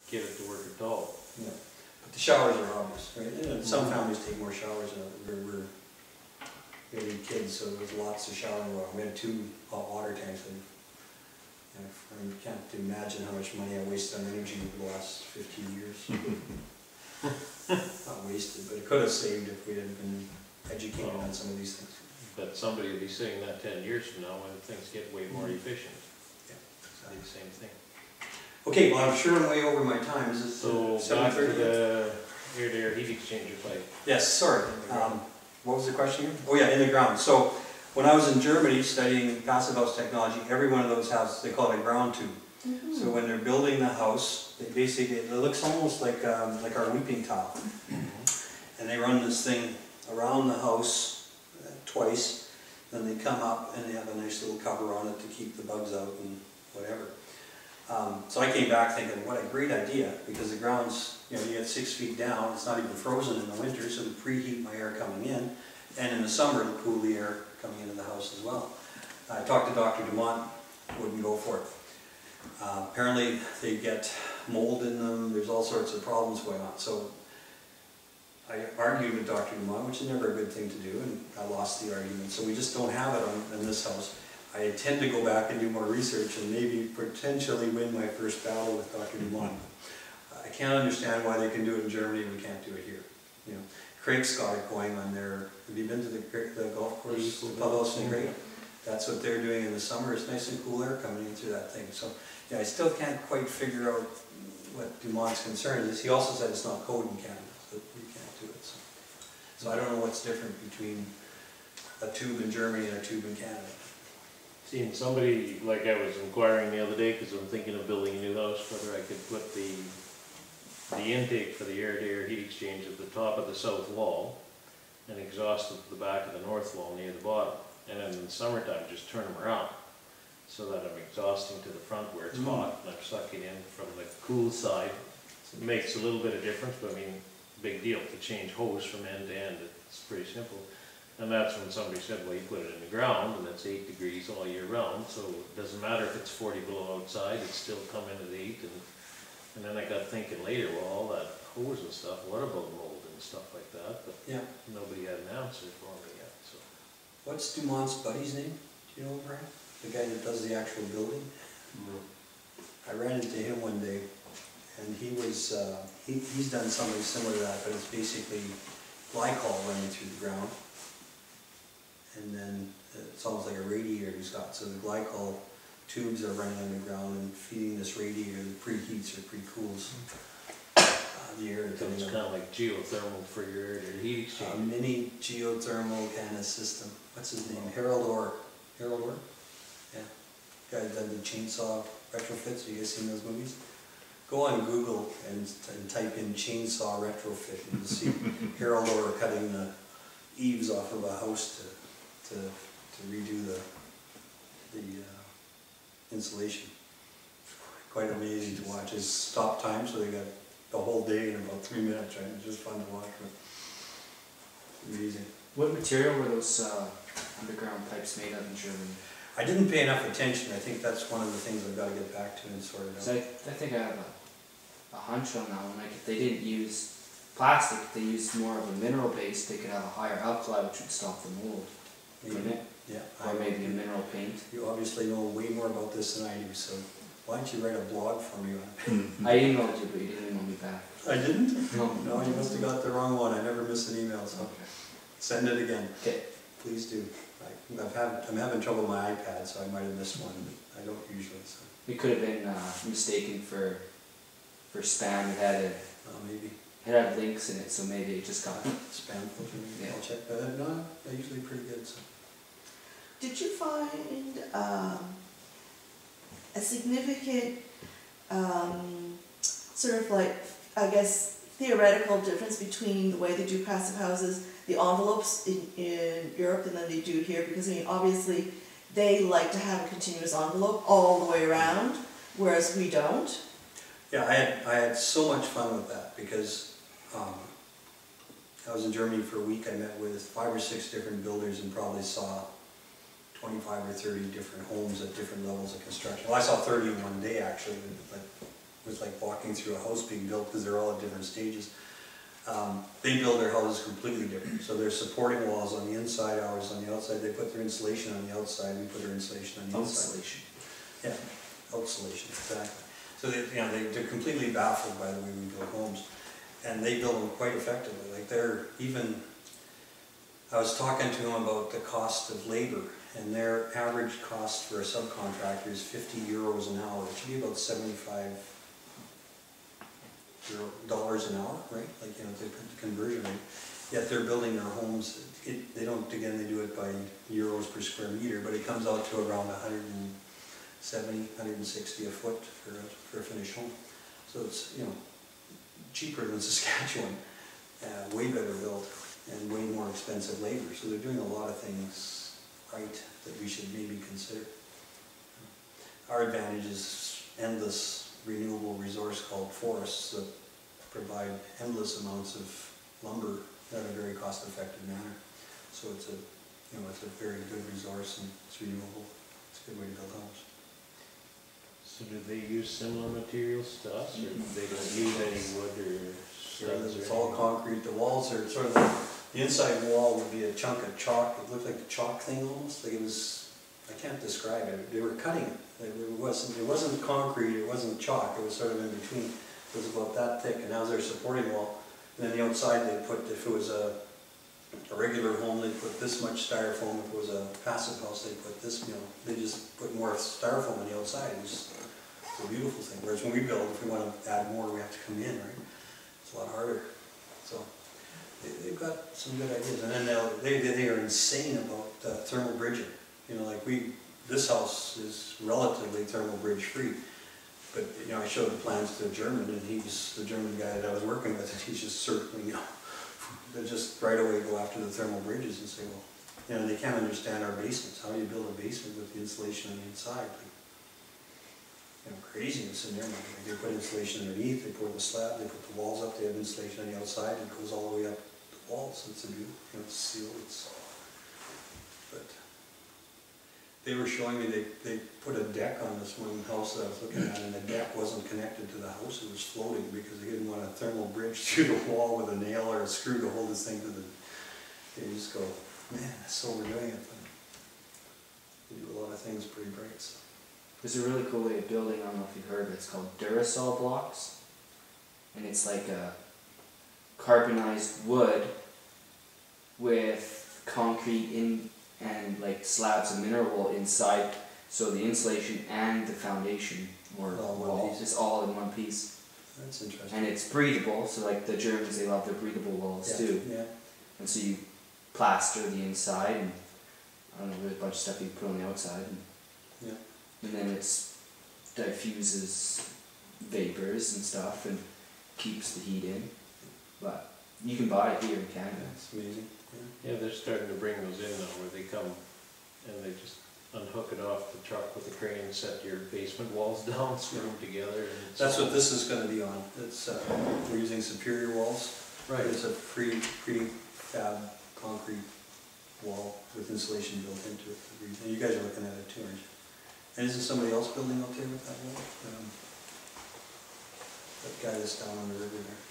get it to work at all. Yeah. But the showers are obvious, right? And some families take more showers than we had kids, so there was lots of showering water. We had 2 hot water tanks, and I can't imagine how much money I wasted on energy over the last 15 years. Not wasted, but it could have saved if we had been educated on some of these things. But somebody will be saying that 10 years from now when things get way more efficient. Yeah, Exactly the same thing. Okay, well, I'm sure I'm way over my time. Is it So back to the air-to-air heat exchanger pipe. Yes, sorry. What was the question here? Oh yeah, in the ground. So when I was in Germany studying passive house technology, every one of those houses, they call it a ground tube. Mm-hmm. So when they're building the house, they basically, it looks almost like our weeping tile. Mm-hmm. And they run this thing around the house twice, then they come up and they have a nice little cover on it to keep the bugs out and whatever. So I came back thinking, what a great idea, because the ground's, you get 6 feet down, it's not even frozen in the winter, so to preheat my air coming in, and in the summer it'll cool the air coming into the house as well. I talked to Dr. Dumont, wouldn't go for it. Apparently they get mold in them, there's all sorts of problems going on. So I argued with Dr. Dumont, which is never a good thing to do, and I lost the argument. So we just don't have it in this house. I intend to go back and do more research and maybe potentially win my first battle with Dr. Dumont. I can't understand why they can do it in Germany and we can't do it here. Craig's got it going on there. Have you been to the golf course, the club house in Craig? That's what they're doing in the summer. It's nice and cool air coming in through that thing. So yeah, I still can't quite figure out what Dumont's concern is. He also said it's not code in Canada, so you can't do it. So I don't know what's different between a tube in Germany and a tube in Canada. Seen somebody, like I was inquiring the other day, because I'm thinking of building a new house, whether I could put the intake for the air-to-air heat exchange at the top of the south wall and exhaust it to the back of the north wall near the bottom. And then in the summertime, just turn them around so that I'm exhausting to the front where it's hot and I'm sucking in from the cool side. So it makes a little bit of difference, but I mean, big deal to change hose from end to end. It's pretty simple. And that's when somebody said, well, you put it in the ground and it's 8 degrees all year round, so it doesn't matter if it's 40 below outside, it's still coming at 8. And then I got thinking later, well, all that hose and stuff, what about mold and stuff like that? But yeah, nobody had an answer for me yet. So what's Dumont's buddy's name? Do you know, Brian? The guy that does the actual building? I ran into him one day, and he was he's done something similar to that, but it's basically glycol running through the ground. And then it's almost like a radiator he's got. So the glycol tubes are running underground and feeding this radiator that preheats or pre-cools the air. So it's kind of like geothermal for your air to heat exchange. A mini geothermal kind of system. What's his name? Harold Orr. Harold Orr? Yeah. Guy that done the chainsaw retrofits. You guys seen those movies? Go on Google and type in chainsaw retrofit and you'll see Harold Orr cutting the eaves off of a house to redo the insulation. Quite amazing to watch. It's stop time, so they got the whole day in about 3 minutes, right? It's just fun to watch. But amazing. What material were those underground pipes made of in Germany? I didn't pay enough attention. I think that's one of the things I've got to get back to and sort it out. So I think I have a hunch on that one. Like if they didn't use plastic, if they used more of a mineral base, they could have a higher alkali, which would stop the mold. Couldn't it? Yeah. Or maybe a mineral paint. You obviously know way more about this than I do, so why don't you write a blog for me on it? I emailed you, but you didn't email me back. I didn't? No. No, you must have got the wrong one. I never miss an email, so send it again. Okay. Please do. I'm having trouble with my iPad, so I might have missed one, but I don't usually. So. It could have been mistaken for spam. It had maybe. It had links in it, so maybe it just got spam filter. Yeah. I'll check that. No, they're usually pretty good. So. Did you find a significant sort of like, I guess, theoretical difference between the way they do passive houses, the envelopes in Europe, and then they do here? Because I mean, obviously, they like to have a continuous envelope all the way around, whereas we don't. Yeah, I had so much fun with that because I was in Germany for a week. I met with 5 or 6 different builders and probably saw 25 or 30 different homes at different levels of construction. Well, I saw 30 in one day actually, but was like walking through a house being built because they're all at different stages. They build their houses completely different. So their supporting walls on the inside, ours on the outside. They put their insulation on the outside, we put our insulation on the inside. Insulation. Yeah, outsolation, exactly. So they, you know, they're completely baffled by the way we build homes. And they build them quite effectively. Like they're even, I was talking to them about the cost of labor, and their average cost for a subcontractor is 50 euros an hour. It should be about 75 dollars an hour, right? Like, you know, the conversion rate. Yet they're building their homes, they don't, again, they do it by euros per square meter, but it comes out to around 170, 160 a foot for a finished home. So it's, you know, cheaper than Saskatchewan, way better built, and way more expensive labor. So they're doing a lot of things right that we should maybe consider. Our advantage is endless renewable resource called forests that provide endless amounts of lumber in a very cost-effective manner. So it's a, you know, it's a very good resource and it's renewable. It's a good way to build homes. So do they use similar materials to us, or they don't use any wood or studs? It's all concrete. The walls are sort of, the inside wall would be a chunk of chalk. It looked like a chalk thing almost. Like it was, I can't describe it. They were cutting it. It wasn't concrete, it wasn't chalk. It was sort of in between. It was about that thick, and that was their supporting wall. And then the outside they put, if it was a regular home, they put this much styrofoam. If it was a passive house, they put this, you know, they just put more styrofoam on the outside. It was a beautiful thing. Whereas when we build, if we want to add more, we have to come in, right? It's a lot harder. So they've got some good ideas. And then they are insane about thermal bridging. You know, like this house is relatively thermal bridge free. But, you know, I showed the plans to a German, and he's the German guy that I was working with, and he's just circling, you know, they just right away go after the thermal bridges and say, well, you know, they can't understand our basements. How do you build a basement with the insulation on the inside? Like, you know, craziness in there. Like, they put insulation underneath, they pour the slab, they put the walls up, they have insulation on the outside, and it goes all the way up the walls. It's a beautiful, you know, it's sealed. But they were showing me they put a deck on this one house that I was looking at, and the deck wasn't connected to the house. It was floating because they didn't want a thermal bridge through the wall with a nail or a screw to hold this thing to the. They just go, man, that's so we're doing it. But they do a lot of things pretty bright. So. There's a really cool way of building, I don't know if you've heard of it, it's called Duracell blocks. And it's like a carbonized wood with concrete in and like slabs of mineral wool inside, so the insulation and the foundation or wall is all in one piece. That's interesting. And it's breathable, so like the Germans, they love their breathable walls too. Yeah. And so you plaster the inside, and I don't know, there's a bunch of stuff you put on the outside. And then it's diffuses vapors and stuff and keeps the heat in. But you can buy it here in Canada. It's amazing. Yeah, they're starting to bring those in now, where they come and they just unhook it off the truck with a crane and set your basement walls down, screw them together. And That's what this is going to be on. It's we're using Superior walls. Right. It's a prefab concrete wall with insulation built into it. And you guys are looking at it too, aren't you? And isn't somebody else building out there with that wall? That guy that's down on the river there.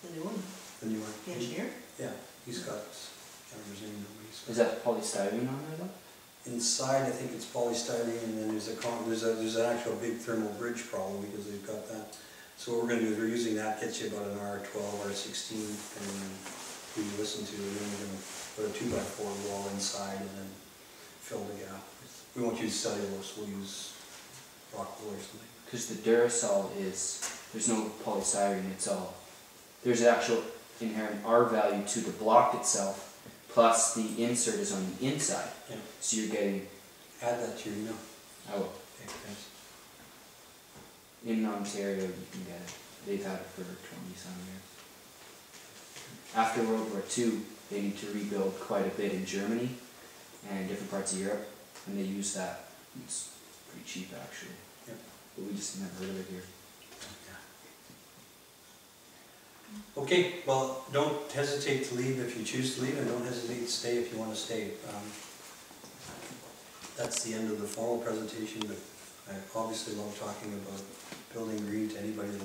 The new one, The new one. the engineer? Yeah, he's got, I can't remember his name, but he's got. Is that polystyrene on there though? Inside, I think it's polystyrene, and then there's an actual big thermal bridge problem because they've got that. So what we're going to do is we're using that, gets you about an R12, R16, and we listen to, and then we're going to put a 2x4 wall inside and then fill the gap. We won't use cellulose, we'll use rock wool or something. Because the Duracell is, there's no polystyrene, it's all, there's an actual inherent R value to the block itself, plus the insert is on the inside. Yeah. So you're getting, Add that to your email. oh, Okay, thanks. in Ontario you can get it. They've had it for 20-some years. After World War II, they need to rebuild quite a bit in Germany and different parts of Europe, and they use that. It's pretty cheap actually. Yep. But we just never heard of it here. Okay, well, don't hesitate to leave if you choose to leave, and don't hesitate to stay if you want to stay. That's the end of the formal presentation, but I obviously love talking about building green to anybody that